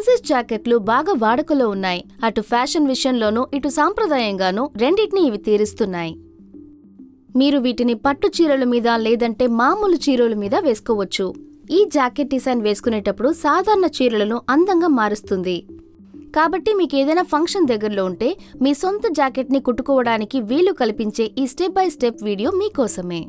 Princess జాకెట్లు బాగా వాడుకలో ఉన్నాయి. అటు ఫ్యాషన్ విషయంలోనూ ఇటు సాంప్రదాయంగానూ రెండింటినీ ఇవి తీరుస్తున్నాయి. మీరు వీటిని పట్టు చీరల మీద లేదంటే మామూలు చీరల మీద వేసుకోవచ్చు. ఈ జాకెట్ డిజైన్ వేసుకునేటప్పుడు సాధారణ చీరలను అందంగా మారుస్తుంది. కాబట్టి మీకు ఏదైనా ఫంక్షన్ దగ్గరలో ఉంటే మీ సొంత జాకెట్ని కుట్టుకోవడానికి వీలు కల్పించే ఈ స్టెప్ బై స్టెప్ వీడియో మీకోసమే.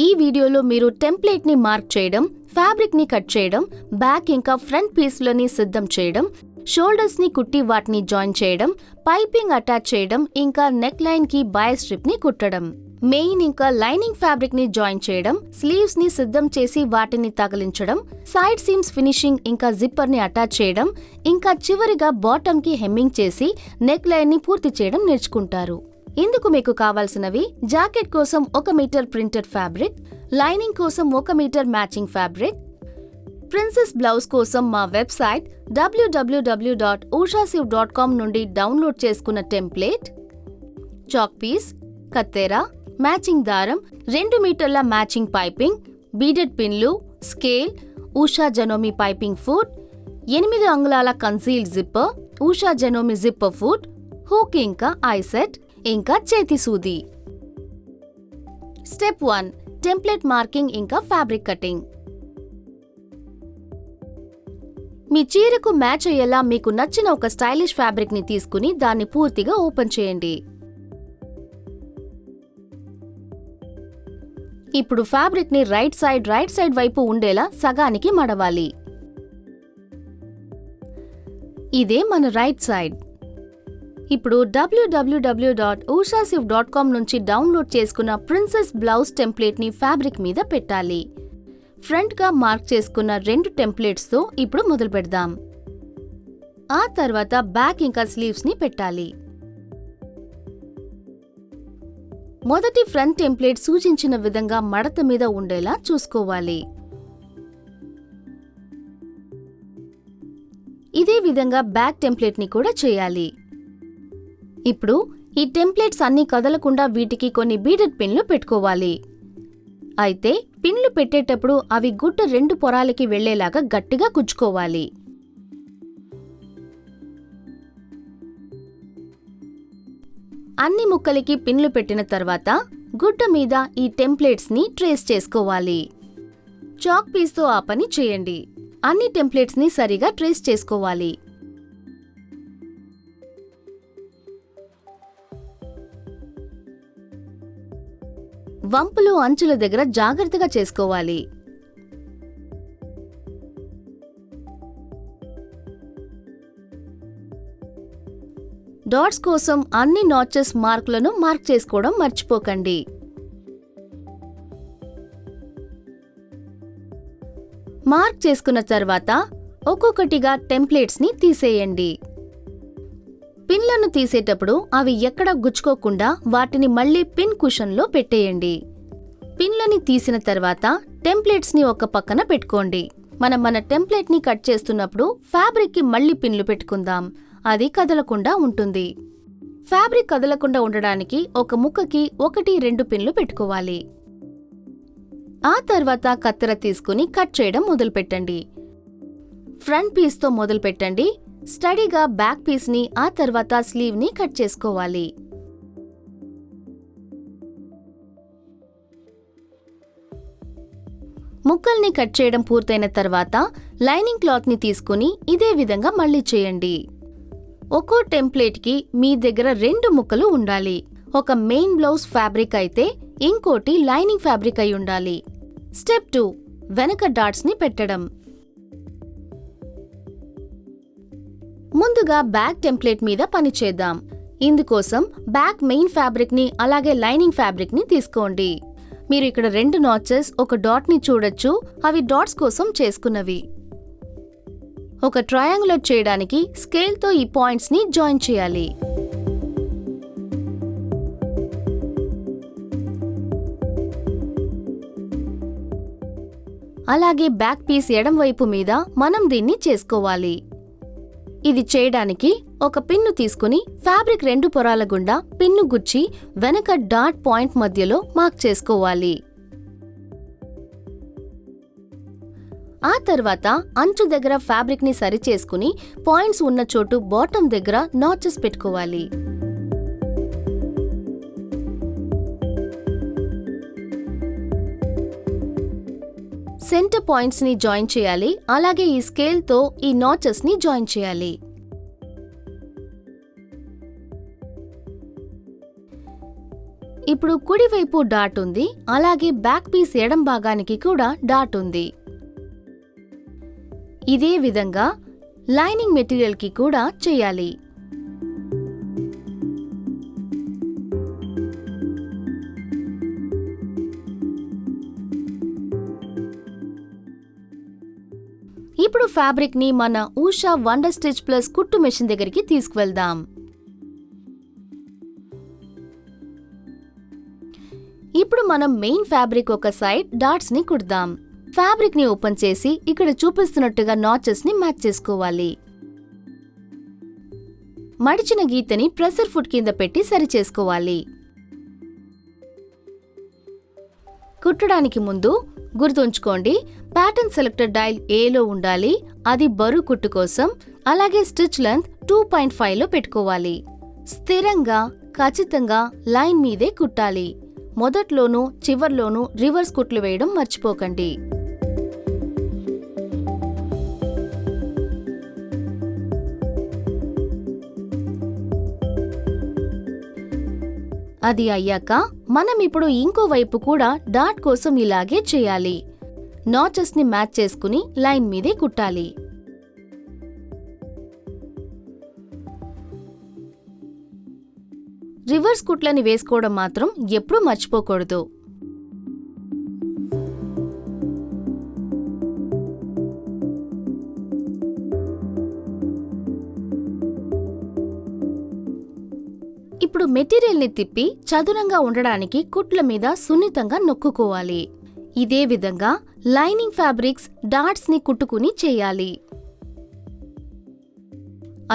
ఈ వీడియోలో మీరు టెంప్లేట్ని మార్క్ చేయడం, ఫ్యాబ్రిక్ని కట్ చేయడం, బ్యాక్ ఇంకా ఫ్రంట్ పీస్లని సిద్ధం చేయడం, షోల్డర్స్ని కుట్టి వాటిని జాయిన్ చేయడం, పైపింగ్ అటాచ్ చేయడం, ఇంకా నెక్ లైన్కి బాయ్ స్ట్రిప్ని కుట్టడం, మెయిన్ ఇంకా లైనింగ్ ఫ్యాబ్రిక్ని జాయిన్ చేయడం, స్లీవ్స్ని సిద్ధం చేసి వాటిని తగిలించడం, సైడ్ సీమ్స్ ఫినిషింగ్ ఇంకా జిప్పర్ని అటాచ్ చేయడం, ఇంకా చివరిగా బాటమ్కి హెమ్మింగ్ చేసి నెక్ లైన్ని పూర్తి చేయడం నేర్చుకుంటారు. ఇందుకు మీకు కావాల్సినవి జాకెట్ కోసం 1 మీటర్ ప్రింటెడ్ ఫ్యాబ్రిక్, లైనింగ్ కోసం 1 metre matching fabric, princess blouse కోసం మా వెబ్సైట్ www.ushasiv.com నుండి డౌన్లోడ్ చేసుకున్న టెంప్లేట్, చాక్ పీస్, కత్తెర, మ్యాచింగ్ దారం, 2 మీటర్ల మ్యాచింగ్ పైపింగ్, బీడెడ్ పిన్లు, scale, Usha Janome piping foot, 8 అంగుళాల concealed zipper, Usha Janome zipper foot, hook ఇంకా ఐసెట్, ఇంకా చేతి సూది. స్టెప్ 1 టెంప్లెట్ మార్కింగ్ ఇంకా ఫ్యాబ్రిక్ కటింగ్. మీ చీరకు మ్యాచ్ అయ్యేలా మీకు నచ్చిన ఒక స్టైలిష్ ఫ్యాబ్రిక్ ని తీసుకుని దాన్ని పూర్తిగా ఓపెన్ చేయండి. ఇప్పుడు ఫ్యాబ్రిక్ ని రైట్ సైడ్ వైపు ఉండేలా సగానికి మడవాలి. ఇదే మన రైట్ సైడ్. ఇప్పుడు www.ushasiv.com నుంచి డౌన్లోడ్ చేసుకున్న ప్రిన్సెస్ బ్లౌజ్ టెంప్లేట్ ని ఫ్యాబ్రిక్ మీద పెట్టాలి. ఫ్రంట్ గా మార్క్ చేసుకున్న 2 టెంప్లెట్స్ తో ఇప్పుడు మొదలు పెడదాం. ఆ తర్వాత బ్యాక్ ఇంకా స్లీవ్స్ ని పెట్టాలి. మొదటి ఫ్రంట్ టెంప్లెట్ సూచించిన విధంగా మడత మీద ఉండేలా చూసుకోవాలి. ఇదే విధంగా బ్యాక్ టెంప్లెట్ ని కూడా చేయాలి. ఇప్పుడు ఈ టెంప్లెట్స్ అన్నీ కదలకుండా వీటికి కొన్ని బీడెడ్ పిన్లు పెట్టుకోవాలి. అయితే పిన్లు పెట్టేటప్పుడు అవి గుడ్డ 2 పొరాలకి వెళ్లేలాగా గట్టిగా కుచ్చుకోవాలి. అన్ని ముక్కలకి పిన్లు పెట్టిన తర్వాత గుడ్డ మీద ఈ టెంప్లెట్స్ ని ట్రేస్ చేసుకోవాలి. చాక్ పీస్ తో ఆ పని చేయండి. అన్ని టెంప్లెట్స్ ని సరిగా ట్రేస్ చేసుకోవాలి. వంపులు అంచుల దగ్గర జాగ్రత్తగా చేసుకోవాలి. డాట్స్ కోసం అన్ని నాచెస్ మార్కులను మార్క్ చేసుకోవడం మర్చిపోకండి. మార్క్ చేసుకున్న తర్వాత ఒక్కొక్కటిగా టెంప్లెట్స్ ని తీసేయండి. పిన్లను తీసేటప్పుడు అవి ఎక్కడా గుచ్చుకోకుండా వాటిని మళ్లీ పిన్ కుషన్లో పెట్టేయండి. పిన్లని తీసిన తర్వాత టెంప్లెట్స్ ని ఒక పక్కన పెట్టుకోండి. మన టెంప్లెట్ ని కట్ చేస్తున్నప్పుడు ఫ్యాబ్రిక్ కి మళ్లీ పిన్లు పెట్టుకుందాం. అది కదలకుండా ఉంటుంది. ఫ్యాబ్రిక్ కదలకుండా ఉండడానికి ఒక ముక్కకి 1-2 పిన్లు పెట్టుకోవాలి. ఆ తర్వాత కత్తెర తీసుకుని కట్ చేయడం మొదలుపెట్టండి. ఫ్రంట్ పీస్ తో మొదలు పెట్టండి. స్టడీగా బ్యాక్ పీస్ ని ఆ తర్వాత స్లీవ్ ని కట్ చేసుకోవాలి. ముక్కల్ని కట్ చేయడం పూర్తయిన తర్వాత లైనింగ్ క్లాత్ ని తీసుకుని ఇదే విధంగా మళ్ళీ చేయండి. ఒక్కో టెంప్లెట్ కి మీ దగ్గర 2 ముక్కలు ఉండాలి. ఒక మెయిన్ బ్లౌజ్ ఫ్యాబ్రిక్ అయితే ఇంకోటి లైనింగ్ ఫ్యాబ్రిక్ అయి ఉండాలి. స్టెప్ 2 వెనక డాట్స్ ని పెట్టడం. ముందుగా బ్యాక్ టెంప్లెట్ మీద పని చేద్దాం. ఇందుకోసం బ్యాక్ మెయిన్ ఫ్యాబ్రిక్ ని అలాగే లైనింగ్ ఫ్యాబ్రిక్ ని తీసుకోండి. మీరు ఇక్కడ 2 నాచెస్, ఒక డాట్ ని చూడొచ్చు. అవి డాట్స్ కోసం చేసుకున్నవి. ఒక ట్రయాంగులర్ చేయడానికి స్కేల్ తో ఈ పాయింట్స్ ని జాయిన్ చేయాలి. అలాగే బ్యాక్ పీస్ ఎడం వైపు మీద మనం దీన్ని చేసుకోవాలి. ఇది చేయడానికి ఒక పిన్ను తీసుకుని ఫ్యాబ్రిక్ 2 పొరాల గుండా పిన్ను గుచ్చి వెనక డాట్ పాయింట్ మధ్యలో మార్క్ చేసుకోవాలి. ఆ తర్వాత అంచు దగ్గర ఫ్యాబ్రిక్ ని సరిచేసుకుని పాయింట్స్ ఉన్న చోటు బాటమ్ దగ్గర నాచెస్ పెట్టుకోవాలి. సెంటర్ పాయింట్స్ ని జాయిన్ చేయాలి. అలాగే ఈ స్కేల్ తో ఈ నాచెస్ ని జాయిన్ చేయాలి. ఇప్పుడు కుడివైపు డాట్ ఉంది. అలాగే బ్యాక్ పీస్ ఎడం భాగానికి కూడా డాట్ ఉంది. ఇదే విధంగా లైనింగ్ మెటీరియల్ కి కూడా చేయాలి. ఇప్పుడు ఫ్యాబ్రిక్ ని మన ఉషా వండర్ స్టిచ్ ప్లస్ కుట్టు మెషిన్ దగ్గరికి తీసుకువెళ్దాం. ఇప్పుడు మనం మెయిన్ ఫ్యాబ్రిక్ ఒక సైడ్ డాట్స్ ని కుడదాం. ఫ్యాబ్రిక్ ని ఓపెన్ చేసి ఇక్కడ చూపిస్తున్నట్టుగా నాచెస్ ని మ్యాచ్ చేసుకోవాలి. మడిచిన గీతని ప్రెషర్ ఫుట్ కింద పెట్టి సరి చేసుకోవాలి. కుట్టడానికి ముందు గుర్తుంచుకోండి, ప్యాటర్న్ సెలెక్టర్ డైల్ ఏలో ఉండాలి. అది బరువు కుట్టు కోసం. అలాగే స్టిచ్ లెంత్ 2.5లో పెట్టుకోవాలి. స్థిరంగా ఖచ్చితంగా లైన్ మీదే కుట్టాలి. మొదట్లోనూ చివర్లోనూ రివర్స్ కుట్లు వేయడం మర్చిపోకండి. అది అయ్యాక మనం ఇప్పుడు ఇంకో వైపు కూడా డాట్ కోసం ఇలాగే చేయాలి. నాచెస్ ని మ్యాచ్ చేసుకుని లైన్ మీదే కుట్టాలి. రివర్స్ కుట్లని వేసుకోవడం మాత్రం ఎప్పుడూ మర్చిపోకూడదు. ఇప్పుడు మెటీరియల్ ని తిప్పి చదునంగా ఉండడానికి కుట్ల మీద సున్నితంగా నొక్కుకోవాలి. ఇదే విధంగా లైనింగ్ ఫ్యాబ్రిక్స్ డాట్స్ ని కుట్టుకుని చేయాలి.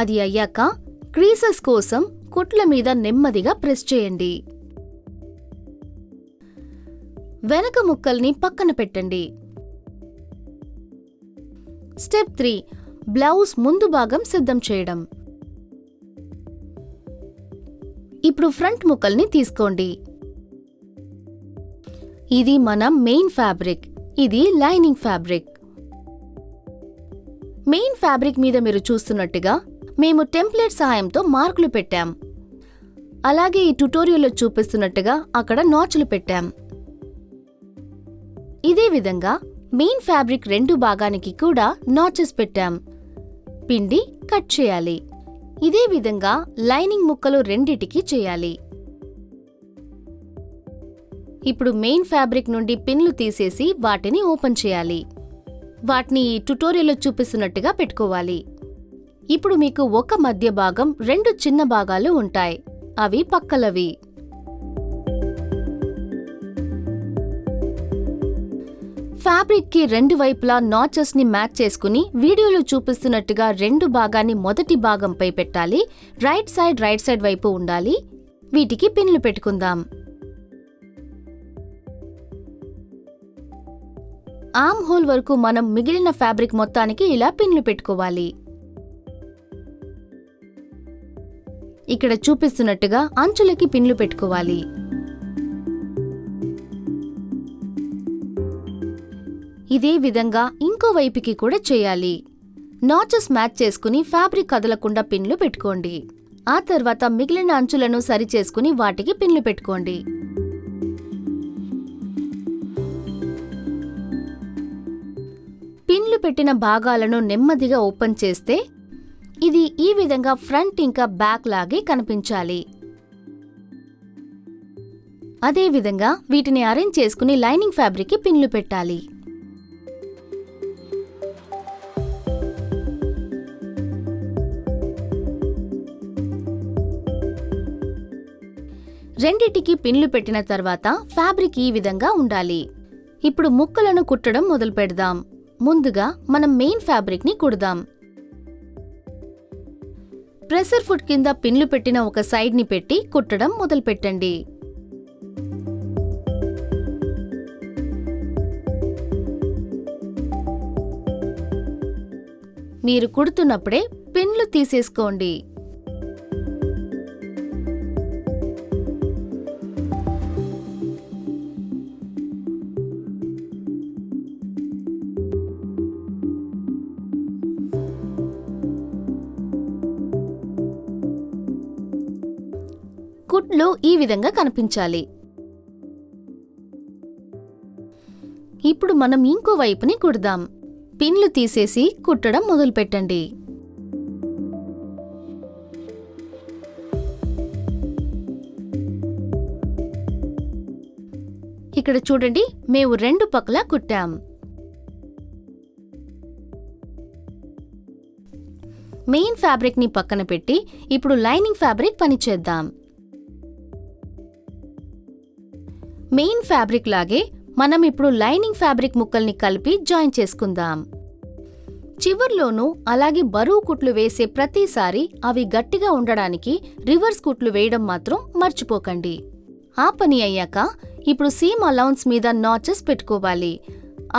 అది అయ్యాక క్రీసెస్ కోసం కుట్ల మీద నెమ్మదిగా ప్రెస్ చేయండి. వెనక ముక్కల్ని పక్కన పెట్టండి. స్టెప్ 3 బ్లౌజ్ ముందు భాగం సిద్ధం చేయడం. ఇప్పుడు ఫ్రంట్ ముక్కల్ని తీసుకోండి. ఇది మన మెయిన్ ఫ్యాబ్రిక్, ఇది లైనింగ్ ఫ్యాబ్రిక్. మెయిన్ ఫ్యాబ్రిక్ మీద మీరు చూస్తున్నట్టుగా మేము టెంప్లెట్ సహాయంతో మార్కులు పెట్టాం. అలాగే ఈ ట్యుటోరియల్లో చూపిస్తున్నట్టుగా అక్కడ నాచులు పెట్టాం. ఇదే విధంగా మెయిన్ ఫ్యాబ్రిక్ రెండు భాగానికి కూడా నాచెస్ పెట్టాం. పిండి కట్ చేయాలి. ఇదే విధంగా లైనింగ్ ముక్కలు రెండిటికి చేయాలి. ఇప్పుడు మెయిన్ ఫ్యాబ్రిక్ నుండి పిన్లు తీసేసి వాటిని ఓపెన్ చేయాలి. వాటిని ఈ ట్యుటోరియల్లో చూపిస్తున్నట్టుగా పెట్టుకోవాలి. ఇప్పుడు మీకు ఒక మధ్య భాగం, రెండు చిన్న భాగాలు ఉంటాయి. అవి పక్కలవి. ఫ్యాబ్రిక్ కి రెండు వైపులా నాచెస్ ని మ్యాచ్ చేసుకుని వీడియోలో చూపిస్తున్నట్టుగా రెండు భాగాన్ని మొదటి భాగంపై పెట్టాలి. రైట్ సైడ్ వైపు ఉండాలి. వీటికి పిన్లు పెట్టుకుందాం. ఆర్మ్ హోల్ వరకు మనం మిగిలిన ఫ్యాబ్రిక్ మొత్తానికి ఇలా పిన్లు పెట్టుకోవాలి. ఇక్కడ చూపిస్తున్నట్టుగా అంచులకి పిన్లు పెట్టుకోవాలి. ఇదే విధంగా ఇంకో వైపుకి కూడా చేయాలి. నాచెస్ మ్యాచ్ చేసుకుని ఫ్యాబ్రిక్ కదలకుండా పిన్లు పెట్టుకోండి. ఆ తర్వాత మిగిలిన అంచులను సరి చేసుకుని వాటికి పిన్లు పెట్టుకోండి. పిన్లు పెట్టిన భాగాలను నెమ్మదిగా ఓపెన్ చేస్తే ఇది ఈ విధంగా ఫ్రంట్ ఇంకా బ్యాక్ లాగే కనిపించాలి. అదే విధంగా వీటిని అరేంజ్ చేసుకుని లైనింగ్ ఫ్యాబ్రిక్ కి పిన్లు పెట్టాలి. రెండిటికి పిన్లు పెట్టిన తర్వాత ఫ్యాబ్రిక్ ఈ విధంగా ఉండాలి. ఇప్పుడు ముక్కలను కుట్టడం మొదలు పెడదాం. ముందుగా మనం మెయిన్ ఫ్యాబ్రిక్ ని కుడదాం. ప్రెషర్ ఫుట్ కింద పిన్లు పెట్టిన ఒక సైడ్ ని పెట్టి కుట్టడం మొదలు పెట్టండి. మీరు కుడుతున్నప్పుడే పిన్లు తీసేసుకోండి. కుట్లు ఈ విధంగా కనిపించాలి. ఇప్పుడు మనం ఇంకో వైపుని కుడదాం. పిన్లు తీసేసి కుట్టడం మొదలుపెట్టండి. ఇక్కడ చూడండి, మేము 2 పక్కలా కుట్టాం. మెయిన్ ఫ్యాబ్రిక్ ని పక్కన పెట్టి ఇప్పుడు లైనింగ్ ఫ్యాబ్రిక్ పనిచేద్దాం. మెయిన్ ఫ్యాబ్రిక్ లాగే మనం ఇప్పుడు లైనింగ్ ఫ్యాబ్రిక్ ముక్కల్ని కలిపి జాయిన్ చేసుకుందాం. చివర్లోనూ అలాగే బరువు కుట్లు వేసే ప్రతిసారి అవి గట్టిగా ఉండడానికి రివర్స్ కుట్లు వేయడం మాత్రం మర్చిపోకండి. ఆ పని అయ్యాక ఇప్పుడు సీమ్ అలౌన్స్ మీద నాచెస్ పెట్టుకోవాలి.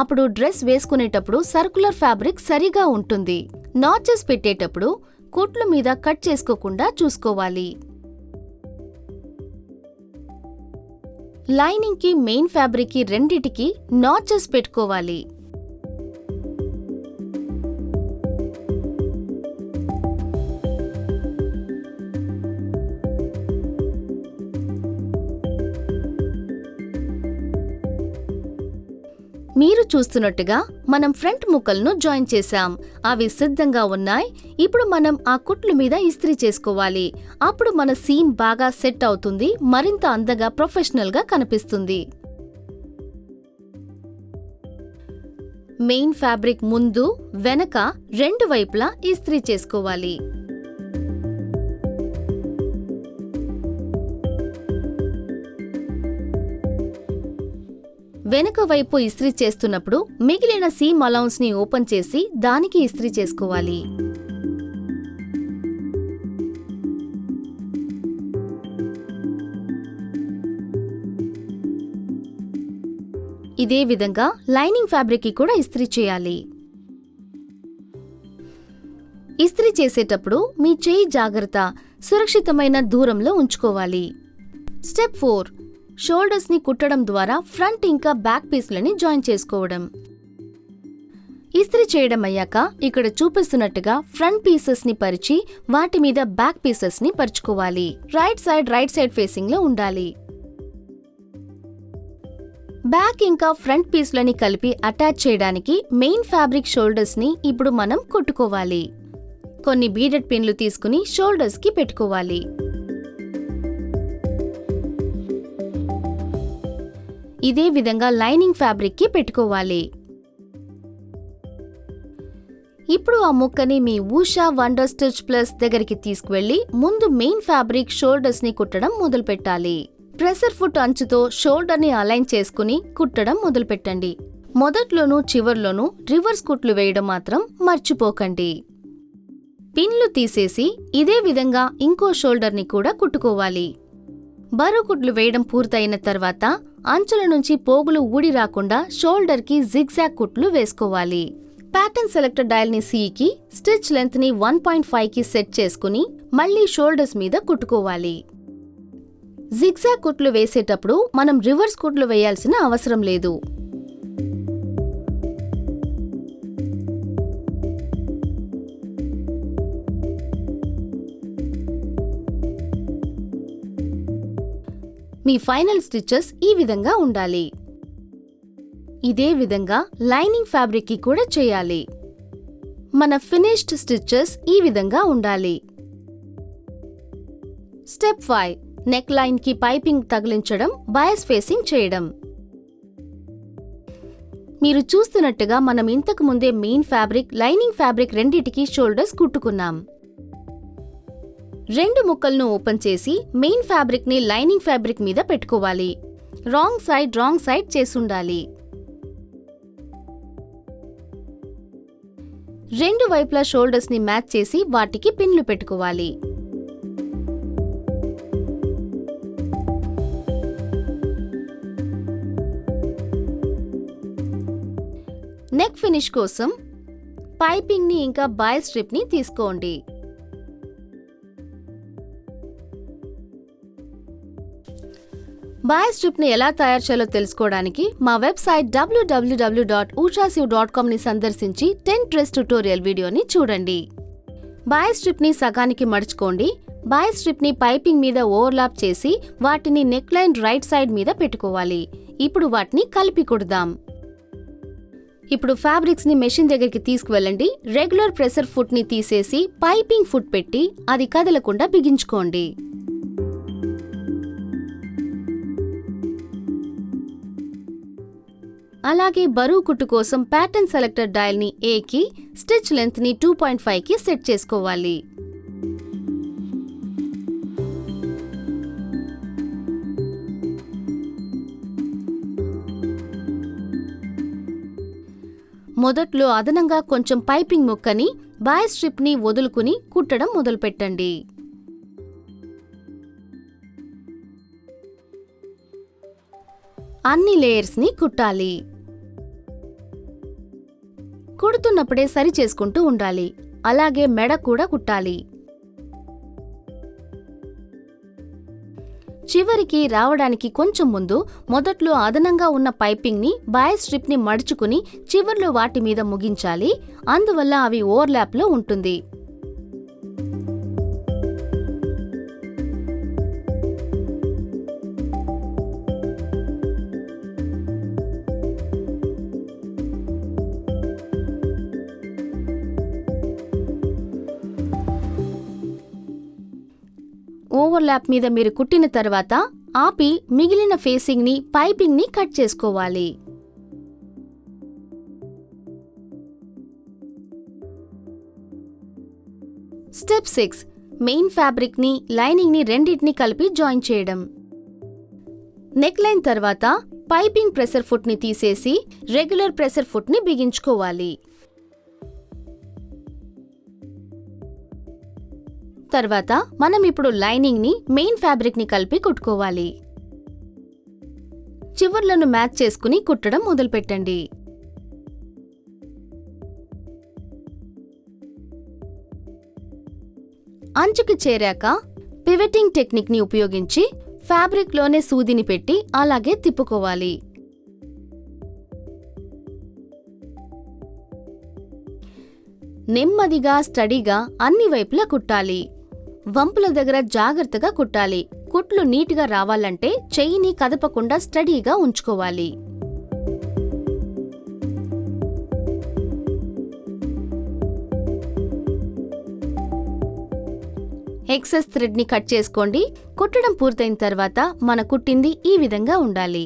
అప్పుడు డ్రెస్ వేసుకునేటప్పుడు సర్కులర్ ఫ్యాబ్రిక్ సరిగా ఉంటుంది. నాచెస్ పెట్టేటప్పుడు కుట్లు మీద కట్ చేసుకోకుండా చూసుకోవాలి. లైనింగ్ కి మెయిన్ ఫ్యాబ్రిక్ కి రెండిటికి నాచెస్ పెట్టుకోవాలి. మీరు చూస్తున్నట్టుగా మనం ఫ్రంట్ ముక్కలను జాయిన్ చేశాం. అవి సిద్ధంగా ఉన్నాయి. ఇప్పుడు మనం ఆ కుట్లు మీద ఇస్త్రీ చేసుకోవాలి. అప్పుడు మన సీమ్ బాగా సెట్ అవుతుంది, మరింత అందంగా ప్రొఫెషనల్ గా కనిపిస్తుంది. మెయిన్ ఫ్యాబ్రిక్ ముందు వెనక 2 వైపులా ఇస్త్రీ చేసుకోవాలి. వెనుక వైపు ఇస్త్రీ చేస్తున్నప్పుడు మిగిలిన సీమ్ అలౌన్స్ ని ఓపెన్ చేసి దానికి ఇస్త్రీ చేసుకోవాలి. ఇదే విధంగా లైనింగ్ ఫ్యాబ్రిక్ కి కూడా ఇస్త్రీ చేయాలి. ఇస్త్రీ చేసేటప్పుడు మీ చేయి జాగ్రత్త, సురక్షితమైన దూరంలో ఉంచుకోవాలి. స్టెప్ 4, షోల్డర్స్ ని కుట్టడం ద్వారా ఫ్రంట్ ఇంకా బ్యాక్ పీస్లని జాయిన్ చేసుకోవడం. ఇస్త్రీ చేయడం అయ్యాక ఇక్కడ చూపిస్తున్నట్టుగా ఫ్రంట్ పీసెస్ ని పరిచి వాటి మీద బ్యాక్ పీసెస్ ని పరుచుకోవాలి. రైట్ సైడ్ ఫేసింగ్ లో ఉండాలి. బ్యాక్ ఇంకా ఫ్రంట్ పీస్లని కలిపి అటాచ్ చేయడానికి మెయిన్ ఫ్యాబ్రిక్ షోల్డర్స్ ని ఇప్పుడు మనం కుట్టుకోవాలి. కొన్ని బీడెడ్ పిన్లు తీసుకుని షోల్డర్స్ కి పెట్టుకోవాలి. ఇదే విధంగా లైనింగ్ ఫ్యాబ్రిక్ కి పెట్టుకోవాలి. ఇప్పుడు ఆ ముక్కని మీ ఉషా వండర్ స్టిచ్ ప్లస్ దగ్గరికి తీసుకువెళ్లి ముందు మెయిన్ ఫ్యాబ్రిక్ షోల్డర్స్ ని కుట్టడం మొదలుపెట్టాలి. ప్రెసర్ ఫుట్ అంచుతో షోల్డర్ ని అలైన్ చేసుకుని కుట్టడం మొదలుపెట్టండి. మొదట్లోనూ చివర్లోనూ రివర్స్ కుట్లు వేయడం మాత్రం మర్చిపోకండి. పిన్లు తీసేసి ఇదే విధంగా ఇంకో షోల్డర్ ని కూడా కుట్టుకోవాలి. బరువు కుట్లు వేయడం పూర్తయిన తర్వాత అంచుల నుంచి పోగులు ఊడి రాకుండా షోల్డర్ కి జిగ్జాగ్ కుట్లు వేసుకోవాలి. ప్యాటర్న్ సెలెక్టర్ డయల్ ని C కి, స్టిచ్ లెంత్ ని 1.5 కి సెట్ చేసుకుని మళ్లీ షోల్డర్స్ మీద కుట్టుకోవాలి. జిగ్జాగ్ కుట్లు వేసేటప్పుడు మనం రివర్స్ కుట్లు వేయాల్సిన అవసరం లేదు. మీ ఫైనల్ స్టిచెస్ ఈ విధంగా ఉండాలి. ఇదే విధంగా లైనింగ్ ఫ్యాబ్రిక్ కి కూడా చేయాలి. మన ఫినిష్డ్ స్టిచెస్ ఈ విధంగా ఉండాలి. స్టెప్ 5, నెక్ లైన్ కి పైపింగ్ తగిలించడం, బయాస్ ఫేసింగ్ చేయడం. మీరు చూస్తున్నట్టుగా మనం ఇంతకు ముందే మెయిన్ ఫ్యాబ్రిక్, లైనింగ్ ఫ్యాబ్రిక్ రెండిటికి షోల్డర్స్ కుట్టుకున్నాం. 2 ముక్కలను ఓపెన్ చేసి మెయిన్ ఫ్యాబ్రిక్ ని లైనింగ్ ఫ్యాబ్రిక్ మీద పెట్టుకోవాలి. Wrong side చేసుండాలి. 2 వైపులా షోల్డర్స్ ని మ్యాచ్ చేసి వాటికి పిన్లు పెట్టుకోవాలి. నెక్ ఫినిష్ కోసం పైపింగ్ ని ఇంకా బాయ్ స్ట్రిప్ ని తీసుకోండి. బాయ్ స్ట్రిప్ ని ఎలా తయారు చేయాలో తెలుసుకోవడానికి మా వెబ్సైట్ www.ushasiv.com ని సందర్శించి 10 డ్రెస్ ట్యుటోరియల్ వీడియోని చూడండి. బాయ్ స్ట్రిప్ ని సగానికి మడుచుకోండి. బాయ్ స్ట్రిప్ ని పైపింగ్ మీద ఓవర్లాప్ చేసి వాటిని నెక్ లైన్ రైట్ సైడ్ మీద పెట్టుకోవాలి. ఇప్పుడు వాటిని కలిపి కుడదాం. ఇప్పుడు ఫ్యాబ్రిక్స్ ని మెషిన్ దగ్గరికి తీసుకువెళ్ళండి. రెగ్యులర్ ప్రెషర్ ఫుట్ ని తీసేసి పైపింగ్ ఫుట్ పెట్టి అది కదలకుండా బిగించుకోండి. అలాగే బరువు కుట్టు కోసం ప్యాటర్న్ సెలెక్టర్ డయల్ ని A కి, స్టిచ్ లెంత్ ని 2.5 కి సెట్ చేసుకోవాలి. మొదట్లో అదనంగా కొంచెం పైపింగ్ ముక్కని బాయ్ స్ట్రిప్ ని వదులుకుని కుట్టడం మొదలుపెట్టండి. అన్ని లేయర్స్ ని కుట్టాలి. కుడుతున్నప్పుడే సరి చేసుకుంటూ ఉండాలి. అలాగే మెడ కూడా కుట్టాలి. చివరికి రావడానికి కొంచెం ముందు మొదట్లో అదనంగా ఉన్న పైపింగ్ ని బాయ్ స్ట్రిప్ ని మడుచుకుని చివర్లో వాటి మీద ముగించాలి. అందువల్ల అవి ఓవర్లాప్ లో ఉంటుంది. ఓవర్లాప్ మీద మీరు కుట్టిన తర్వాత ఆపి మిగిలిన ఫేసింగ్ ని పైపింగ్ ని కట్ చేసుకోవాలి. స్టెప్ 6 మెయిన్ ఫ్యాబ్రిక్ ని లైనింగ్ ని రెండింటిని కలిపి జాయిన్ చేయడం. నెక్ లైన్ తర్వాత పైపింగ్ ప్రెషర్ ఫుట్ ని తీసేసి రెగ్యులర్ ప్రెషర్ ఫుట్ ని బిగించుకోవాలి. తర్వాత మనం ఇప్పుడు లైనింగ్ ని మెయిన్ ఫ్యాబ్రిక్ ని కలిపి కుట్టుకోవాలి. చివర్లను మ్యాచ్ చేసుకుని కుట్టడం మొదలుపెట్టండి. అంచుకి చేరాక పివెటింగ్ టెక్నిక్ ని ఉపయోగించి ఫ్యాబ్రిక్ లోనే సూదిని పెట్టి అలాగే తిప్పుకోవాలి. నెమ్మదిగా స్టడీగా అన్ని వైపులా కుట్టాలి. వంపుల దగ్గర జాగ్రత్తగా కుట్టాలి. కుట్లు నీట్గా రావాలంటే చెయ్యిని కదపకుండా స్టడీగా ఉంచుకోవాలి. ఎక్సెస్ థ్రెడ్ ని కట్ చేసుకోండి. కుట్టడం పూర్తయిన తర్వాత మన కుట్టింది ఈ విధంగా ఉండాలి.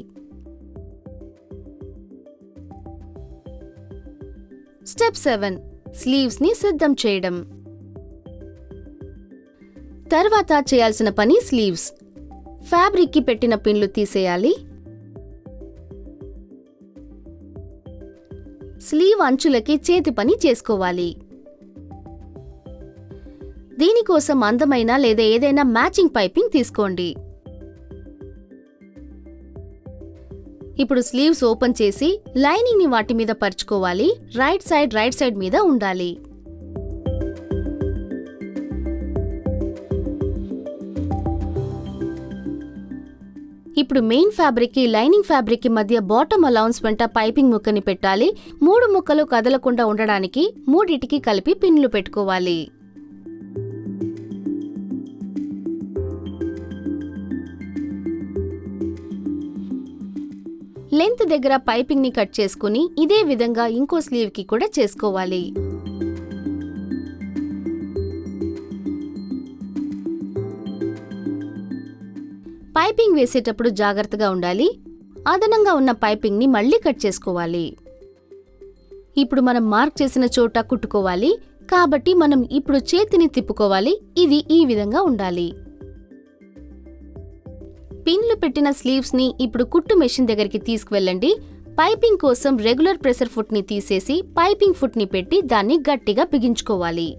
స్టెప్ 7 స్లీవ్స్ ని సిద్ధం చేయడం. తర్వాత చేయాల్సిన పని స్లీవ్స్. ఫ్యాబ్రిక్ కి పెట్టిన పిన్లు తీసేయాలి. స్లీవ్ అంచులకి చేతి పని చేసుకోవాలి. దీనికోసం అందమైన లేదా ఏదైనా మ్యాచింగ్ పైపింగ్ తీసుకోండి. ఇప్పుడు స్లీవ్స్ ఓపెన్ చేసి లైనింగ్ ని వాటి మీద పరుచుకోవాలి. రైట్ సైడ్ మీద ఉండాలి. ఇప్పుడు మెయిన్ ఫ్యాబ్రిక్ కి లైనింగ్ ఫ్యాబ్రిక్ కి మధ్య బాటమ్ అలౌన్స్ వెంట పైపింగ్ ముక్కని పెట్టాలి. 3 ముక్కలు కదలకుండా ఉండడానికి మూడిటికి కలిపి పిన్లు పెట్టుకోవాలి. లెంత్ దగ్గర పైపింగ్ ని కట్ చేసుకుని ఇదే విధంగా ఇంకో స్లీవ్ కి కూడా చేసుకోవాలి. పైపింగ్ వేసేటప్పుడు జాగ్రత్తగా ఉండాలి. అదనంగా ఉన్న పైపింగ్ ని మళ్ళీ కట్ చేసుకోవాలి. ఇప్పుడు మనం మార్క్ చేసిన చోట కుట్టుకోవాలి. కాబట్టి మనం ఇప్పుడు చేతిని తిప్పుకోవాలి. ఇది ఈ విధంగా ఉండాలి. పిన్లు పెట్టిన స్లీవ్స్ ని ఇప్పుడు కుట్టు మెషిన్ దగ్గరికి తీసుకువెళ్ళండి. పైపింగ్ కోసం రెగ్యులర్ ప్రెషర్ ఫుట్ ని తీసేసి పైపింగ్ ఫుట్ ని పెట్టి దాన్ని గట్టిగా బిగించుకోవాలి.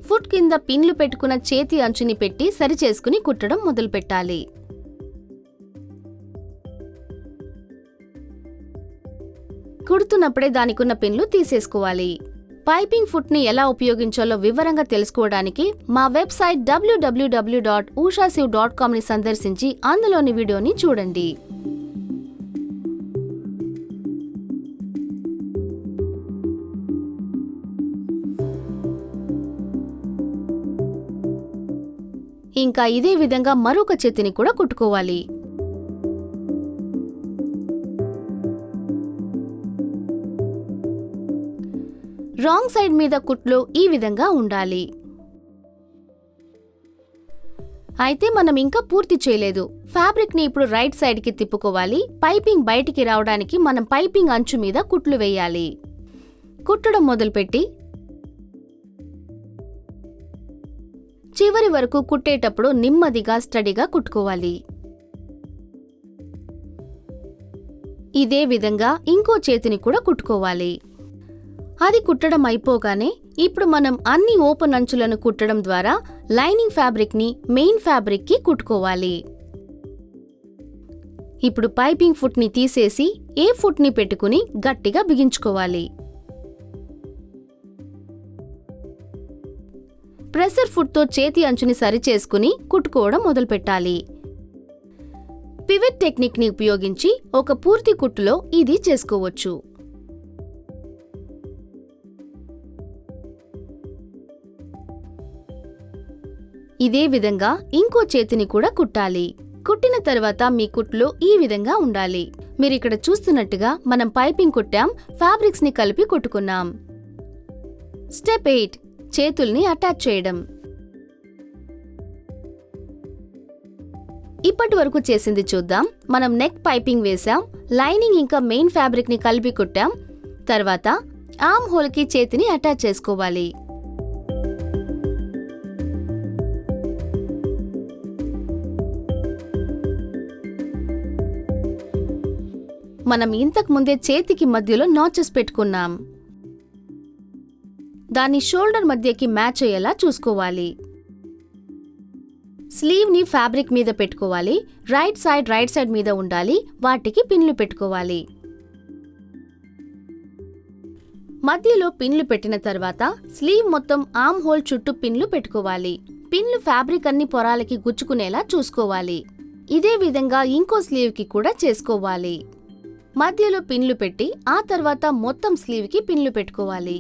ఫుట్ కింద పిన్లు పెట్టుకున్న చేతి అంచుని పెట్టి సరిచేసుకుని కుట్టడం మొదలు పెట్టాలి. కుడుతున్నప్పుడే దానికున్న పిన్లు తీసేసుకోవాలి. పైపింగ్ ఫుట్ని ఎలా ఉపయోగించాలో వివరంగా తెలుసుకోవడానికి మా వెబ్సైట్ www.ushasiv.com ని సందర్శించి అందులోని వీడియోని చూడండి. ఇంకా ఇదే విధంగా మరొక చేతిని కూడా కుట్టుకోవాలి. రాంగ్ సైడ్ మీద కుట్లు ఈ విధంగా ఉండాలి. అయితే మనం ఇంకా పూర్తి చేయలేదు. ఫ్యాబ్రిక్ ని ఇప్పుడు రైట్ సైడ్ కి తిప్పుకోవాలి. పైపింగ్ బయటికి రావడానికి మనం పైపింగ్ అంచు మీద కుట్లు వేయాలి. కుట్టడం మొదలుపెట్టి చివరి వరకు కుట్టేటప్పుడు నెమ్మదిగా స్టడీగా కుట్టుకోవాలి. ఇదే విధంగా ఇంకో చేతిని కూడా కుట్టుకోవాలి. అది కుట్టడం అయిపోగానే ఇప్పుడు మనం అన్ని ఓపెన్ అంచులను కుట్టడం ద్వారా లైనింగ్ ఫ్యాబ్రిక్ ని మెయిన్ ఫ్యాబ్రిక్ కి కుట్టుకోవాలి. ఇప్పుడు పైపింగ్ ఫుట్ ని తీసేసి ఏ ఫుట్ ని పెట్టుకుని గట్టిగా బిగించుకోవాలి. ప్రెసర్ ఫుట్ తో చేతి అంచుని సరిచేసుకుని కుట్టుకోవడం మొదలుపెట్టాలి. పివెట్ టెక్నిక్ ని ఉపయోగించి ఒక పూర్తి కుట్టులో ఇది చేసుకోవచ్చు. ఇదే విధంగా ఇంకో చేతిని కూడా కుట్టాలి. కుట్టిన తర్వాత మీ కుట్లు ఈ విధంగా ఉండాలి. మీరిక్కడ చూస్తున్నట్టుగా మనం పైపింగ్ కుట్టాం, ఫ్యాబ్రిక్స్ ని కలిపి కుట్టుకున్నాం. స్టెప్ 8 చేతుల్ని అటాచ్ చేయడం. ఇప్పటి వరకు చేసింది చూద్దాం. మనం నెక్ పైపింగ్ వేసాం, లైనింగ్ ఇంకా మెయిన్ ఫ్యాబ్రిక్ ని కలిపి కుట్టాం. తర్వాత ఆర్మ్ హోల్ కి చేతిని అటాచ్ చేసుకోవాలి. మనం ఇంతకు ముందే చేతికి మధ్యలో నాచెస్ పెట్టుకున్నాం. దాన్ని షోల్డర్ మధ్యకి మ్యాచ్ అయ్యేలా చూసుకోవాలి. స్లీవ్ ని ఫ్యాబ్రిక్ మీద పెట్టుకోవాలి. రైట్ సైడ్ మీద ఉండాలి. వాటికి పిన్లు పెట్టుకోవాలి. మధ్యలో పిన్లు పెట్టిన తర్వాత స్లీవ్ మొత్తం ఆర్మ్ హోల్ చుట్టూ పిన్లు పెట్టుకోవాలి. పిన్లు ఫ్యాబ్రిక్ అన్ని పొరాలకి గుచ్చుకునేలా చూసుకోవాలి. ఇదే విధంగా ఇంకో స్లీవ్ కి కూడా చేసుకోవాలి. మధ్యలో పిన్లు పెట్టి ఆ తర్వాత మొత్తం స్లీవ్ కి పిన్లు పెట్టుకోవాలి.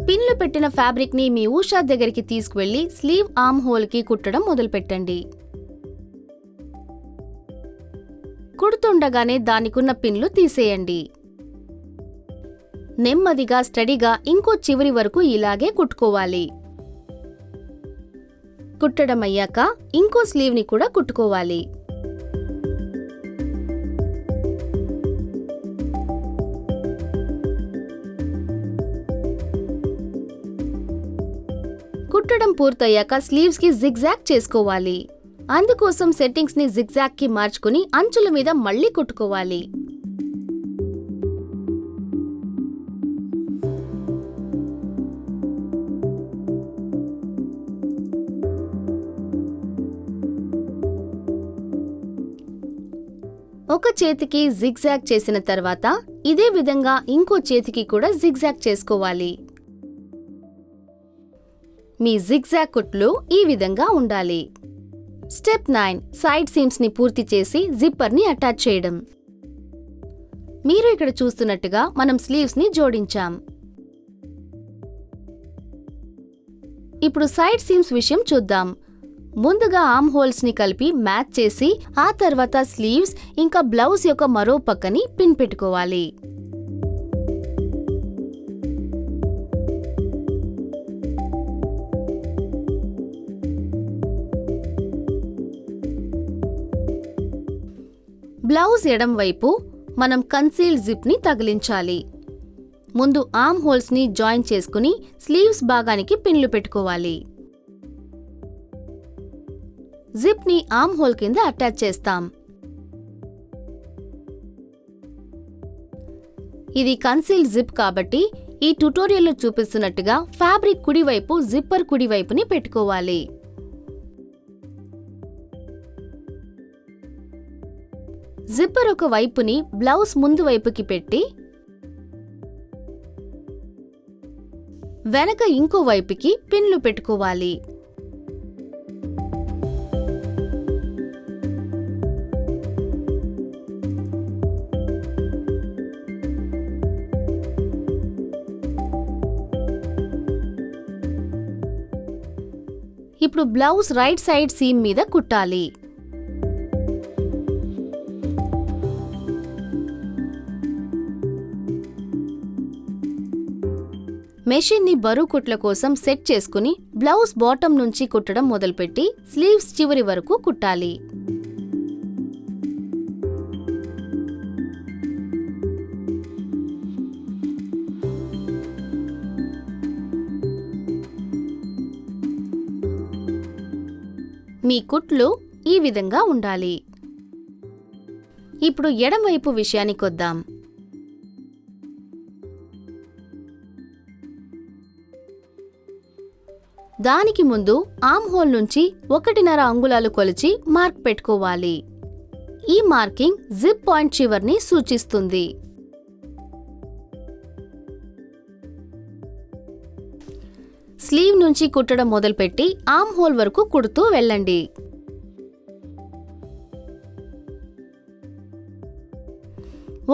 పిన్లు పెట్టిన ఫ్యాబ్రిక్ ని మీ ఉషా దగ్గరికి తీసుకువెళ్లి స్లీవ్ ఆర్మ్ హోల్ కి కుట్టడం మొదలుపెట్టండి. కుడుతుండగానే దానికున్న పిన్లు తీసేయండి. నెమ్మదిగా స్టడీగా ఇంకో చివరి వరకు ఇలాగే కుట్టుకోవాలి. కుట్టడం అయ్యాక ఇంకో స్లీవ్ ని కూడా కుట్టుకోవాలి. కుట్టడం పూర్తయ్యాక స్లీవ్స్ కి జిగ్జాగ్ చేసుకోవాలి. అందుకోసం సెట్టింగ్స్ ని జిగ్జాగ్ కి మార్చుకుని అంచుల మీద మళ్ళీ కుట్టుకోవాలి. ఒక చేతికి జిగ్జాగ్ చేసిన తర్వాత ఇదే విధంగా ఇంకో చేతికి కూడా జిగ్జాగ్ చేసుకోవాలి. మీ జిగ్జాగ్ కుట్లు ఈ విధంగా ఉండాలి. స్టెప్ 9 సైడ్ సీమ్స్ ని పూర్తి చేసి జిప్పర్ ని అటాచ్ చేయడం. మీరు ఇక్కడ చూస్తున్నట్టుగా మనం స్లీవ్స్ ని జోడించాం. ఇప్పుడు సైడ్ సీమ్స్ విషయం చూద్దాం. ముందుగా ఆర్మ్ హోల్స్ ని కలిపి మ్యాచ్ చేసి ఆ తర్వాత స్లీవ్స్ ఇంకా బ్లౌజ్ యొక్క మరో పక్కని పిన్ పెట్టుకోవాలి. బ్లౌజ్ ఎడం వైపు మనం కన్సీల్ జిప్ ని తగిలించాలి. ముందు ఆర్మ్ హోల్స్ ని జాయిన్ చేసుకుని స్లీవ్స్ భాగానికి పిన్లు పెట్టుకోవాలి. జిప్ ని ఆర్మ్ హోల్ కింద అటాచ్ చేస్తాం. ఇది కన్సీల్ జిప్ కాబట్టి ఈ ట్యుటోరియల్లో చూపిస్తున్నట్టుగా ఫ్యాబ్రిక్ కుడివైపు జిప్పర్ కుడివైపుని పెట్టుకోవాలి. జిప్పర్ ఒక వైపుని బ్లౌజ్ ముందు వైపుకి పెట్టి వెనక ఇంకో వైపుకి పిన్లు పెట్టుకోవాలి. ఇప్పుడు బ్లౌజ్ రైట్ సైడ్ సీమ్ మీద కుట్టాలి. మెషిన్ని బరువు కుట్ల కోసం సెట్ చేసుకుని బ్లౌజ్ బాటమ్ నుంచి కుట్టడం మొదలుపెట్టి స్లీవ్స్ చివరి వరకు కుట్టాలి. మీ కుట్లు ఈ విధంగా ఉండాలి. ఇప్పుడు ఎడమవైపు విషయానికొద్దాం. దానికి ముందు ఆర్మ్ హోల్ నుంచి 1.5 అంగుళాలు కొలిచి మార్క్ పెట్టుకోవాలి. ఈ మార్కింగ్ జిప్ పాయింట్ చివర్ని సూచిస్తుంది. స్లీవ్ నుంచి కుట్టడం మొదలుపెట్టి ఆర్మ్ హోల్ వరకు కుడుతూ వెళ్ళండి.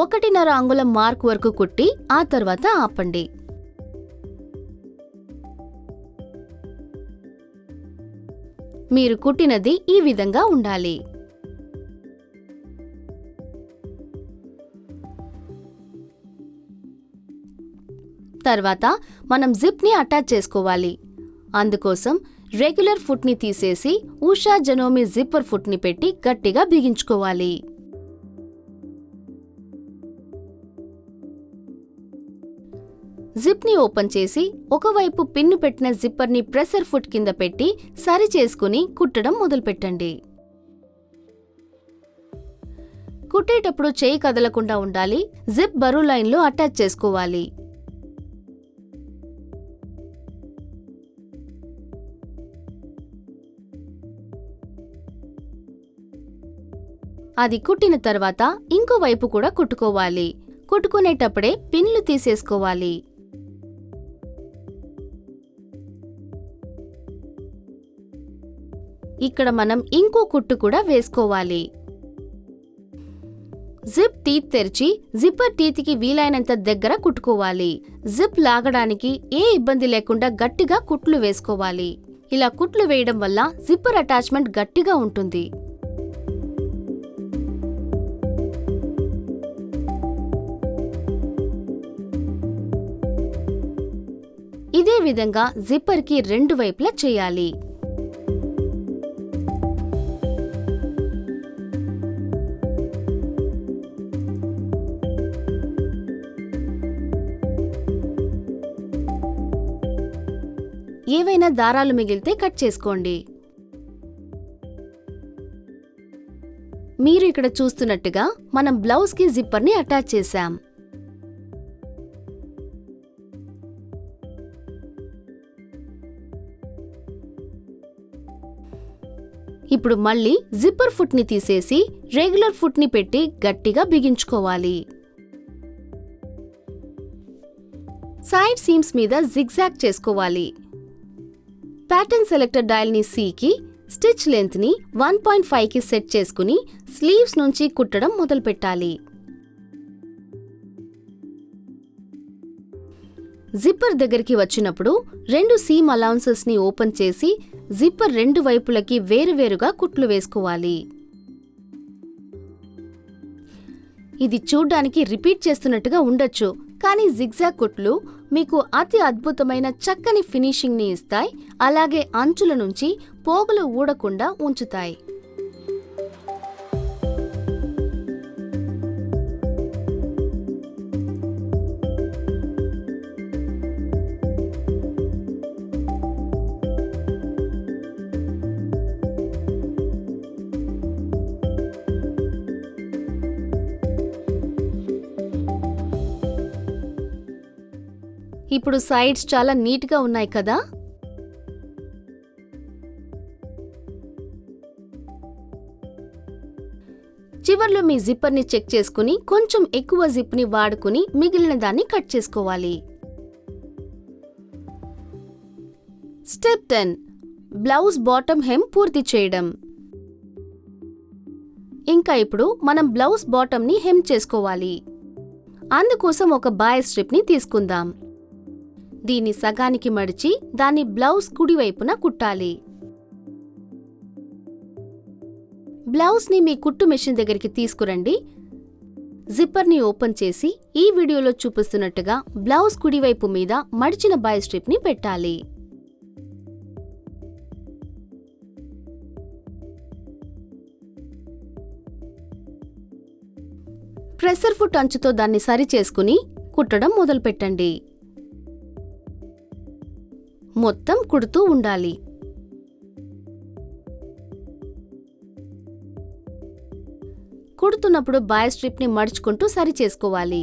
ఒకటిన్నర అంగుళం మార్క్ వరకు కుట్టి ఆ తర్వాత ఆపండి. మీరు కుట్టినది ఈ విధంగా ఉండాలి. తర్వాత మనం జిప్ ని అటాచ్ చేసుకోవాలి. అందుకోసం రెగ్యులర్ ఫుట్ ని తీసేసి ఉషా జనోమి జిప్పర్ ఫుట్ ని పెట్టి గట్టిగా బిగించుకోవాలి. జిప్ ని ఓపెన్ చేసి ఒకవైపు పిన్ను పెట్టిన జిప్పర్ ని ప్రెసర్ ఫుట్ కింద పెట్టి సరి చేసుకుని కుట్టడం మొదలుపెట్టండి. కుట్టేటప్పుడు చేయి కదలకుండా ఉండాలి. జిప్ బరువు లైన్లో అటాచ్ చేసుకోవాలి. అది కుట్టిన తర్వాత ఇంకో వైపు కూడా కుట్టుకోవాలి. కుట్టుకునేటప్పుడే పిన్లు తీసేసుకోవాలి. ఇక్కడ మనం ఇంకో కుట్టు కూడా వేసుకోవాలి. జిప్ టీత్ తెరిచి జిప్పర్ టీత్ కి వీలైనంత దగ్గర కుట్టుకోవాలి. జిప్ లాగడానికి ఏ ఇబ్బంది లేకుండా గట్టిగా కుట్లు వేసుకోవాలి. ఇలా కుట్లు వేయడం వల్ల జిప్పర్ అటాచ్మెంట్ గట్టిగా ఉంటుంది. ఇదే విధంగా జిప్పర్ కి రెండు వైపులా చేయాలి. ఏవైనా దారాలు మిగిలితే కట్ చేసుకోండి. మీరు ఇక్కడ చూస్తున్నట్టుగా మనం బ్లౌజ్ కి జిప్పర్ ని అటాచ్ చేశాం. ఇప్పుడు మళ్ళీ జిప్పర్ ఫుట్ ని తీసేసి రెగ్యులర్ ఫుట్ ని పెట్టి గట్టిగా బిగించుకోవాలి. సైడ్ సీమ్స్ మీద జిగ్జాగ్ చేసుకోవాలి. ప్యాటర్న్ సెలెక్టర్ డయల్ ని C కి, స్టిచ్ లెంత్ ని 1.5 కి సెట్ చేసుకుని స్లీవ్స్ నుంచి కుట్టడం మొదలుపెట్టాలి. జిప్పర్ దగ్గరికి వచ్చినప్పుడు రెండు సీమ్ అలౌన్సెస్ ని ఓపెన్ చేసి జిప్పర్ రెండు వైపులకి వేరువేరుగా కుట్లు వేసుకోవాలి. ఇది చూడ్డానికి రిపీట్ చేస్తున్నట్టుగా ఉండొచ్చు, కానీ జిగ్జాగ్ కుట్లు మీకు అతి అద్భుతమైన చక్కని ఫినిషింగ్ ని ఇస్తాయి. అలాగే అంచుల నుంచి పోగులు ఊడకుండా ఉంచుతాయి. ఇప్పుడు సైడ్స్ చాలా నీట్గా ఉన్నాయి కదా. చివర్లో మీ జిప్పర్ని చెక్ చేసుకుని కొంచెం ఎక్కువ జిప్ని వాడుకుని మిగిలిన దాన్ని కట్ చేసుకోవాలి. స్టెప్ 10. బ్లౌజ్ బాటమ్ హెమ్ పూర్తి చేయడం. ఇంకా ఇప్పుడు మనం బ్లౌజ్ బాటమ్ని హెమ్ చేసుకోవాలి. అందుకోసం ఒక బాయ్ స్ట్రిప్ని తీసుకుందాం. దీన్ని సగానికి మడిచి దాన్ని బ్లౌజ్ కుడివైపున కుట్టాలి. బ్లౌజ్ని మీ కుట్టు మెషిన్ దగ్గరికి తీసుకురండి. జిప్పర్ని ఓపెన్ చేసి ఈ వీడియోలో చూపిస్తున్నట్టుగా బ్లౌజ్ కుడివైపు మీద మడిచిన బాయ్ స్ట్రిప్ని పెట్టాలి. ప్రెసర్ ఫుట్ అంచుతో దాన్ని సరి చేసుకుని కుట్టడం మొదలుపెట్టండి. మొత్తం కుడుతూ ఉండాలి. కుడుతున్నప్పుడు బాయ్ స్ట్రిప్ని మడుచుకుంటూ సరి చేసుకోవాలి.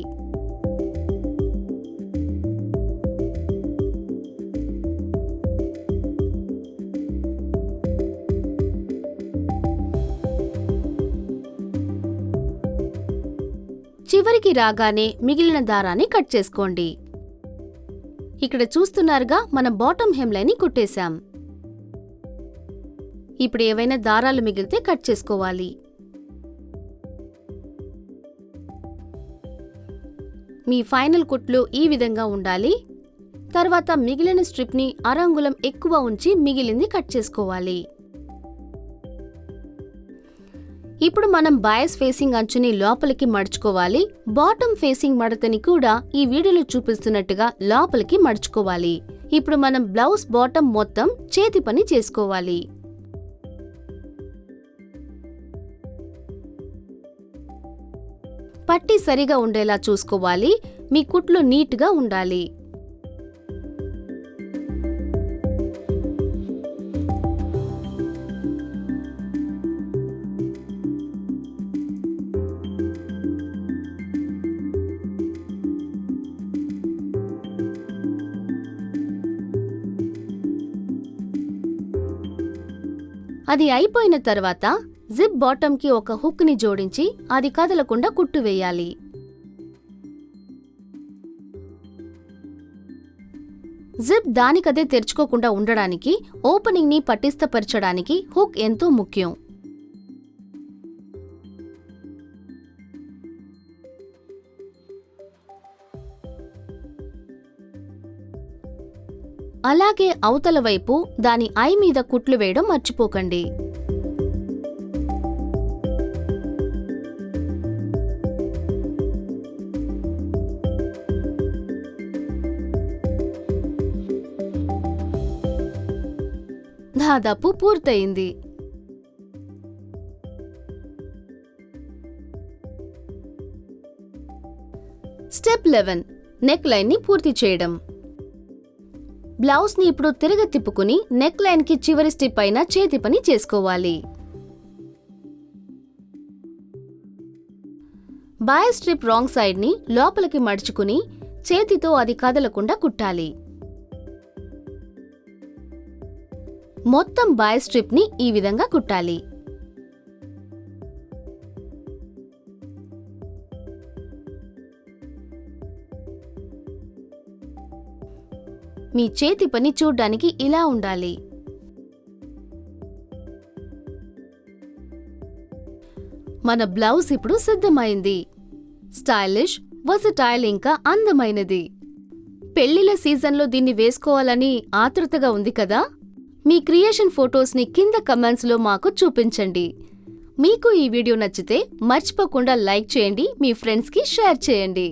చివరికి రాగానే మిగిలిన దారాన్ని కట్ చేసుకోండి. ఇక్కడ చూస్తున్నారుగా మనం బాటమ్ హెమ్ లైన్ని కుట్టేశాం. ఇప్పుడు ఏవైనా దారాలు మిగిలితే కట్ చేసుకోవాలి. మీ ఫైనల్ కుట్లు ఈ విధంగా ఉండాలి. తర్వాత మిగిలిన స్ట్రిప్ని అరంగుళం ఎక్కువ ఉంచి మిగిలింది కట్ చేసుకోవాలి. ఇప్పుడు మనం బాయస్ ఫేసింగ్ అంచుని లోపలికి మడుచుకోవాలి. బాటమ్ ఫేసింగ్ మడతని కూడా ఈ వీడియోలో చూపిస్తున్నట్టుగా లోపలికి మడుచుకోవాలి. ఇప్పుడు మనం బ్లౌజ్ బాటమ్ మొత్తం చేతి పని చేసుకోవాలి. పట్టి సరిగా ఉండేలా చూసుకోవాలి. మీ కుట్లు నీట్గా ఉండాలి. అది అయిపోయిన తర్వాత జిప్ బాటమ్కి ఒక హుక్ని జోడించి అది కదలకుండా కుట్టు వేయాలి. జిప్ దానికదే తెరుచుకోకుండా ఉండడానికి ఓపెనింగ్ని పటిష్టపరచడానికి హుక్ ఎంతో ముఖ్యం. అలాగే అవతల వైపు దాని ఐ మీద కుట్లు వేయడం మర్చిపోకండి. దాదాపు పూర్తయింది. స్టెప్ 11. నెక్ లైన్ని పూర్తి చేయడం. బ్లౌజ్ని ఇప్పుడు తిరగ తిప్పుకుని నెక్ లైన్కి చివరి స్టిప్ అయిన చేతి పని చేసుకోవాలి. బాయ్ స్ట్రిప్ రాంగ్ సైడ్ని లోపలికి మడుచుకుని చేతితో అది కదలకుండా కుట్టాలి. మొత్తం బాయ్ స్ట్రిప్ని ఈ విధంగా కుట్టాలి. మీ చేతి పని చూడ్డానికి ఇలా ఉండాలి. మన బ్లౌజ్ ఇప్పుడు సిద్ధమైంది. స్టైలిష్, వర్సటైల్ ఇంకా అందమైనది. పెళ్లిల సీజన్లో దీన్ని వేసుకోవాలని ఆతృతగా ఉంది కదా? మీ క్రియేషన్ ఫొటోస్ని కింద కమెంట్స్లో మాకు చూపించండి. మీకు ఈ వీడియో నచ్చితే మర్చిపోకుండా లైక్ చేయండి, మీ ఫ్రెండ్స్కి షేర్ చేయండి.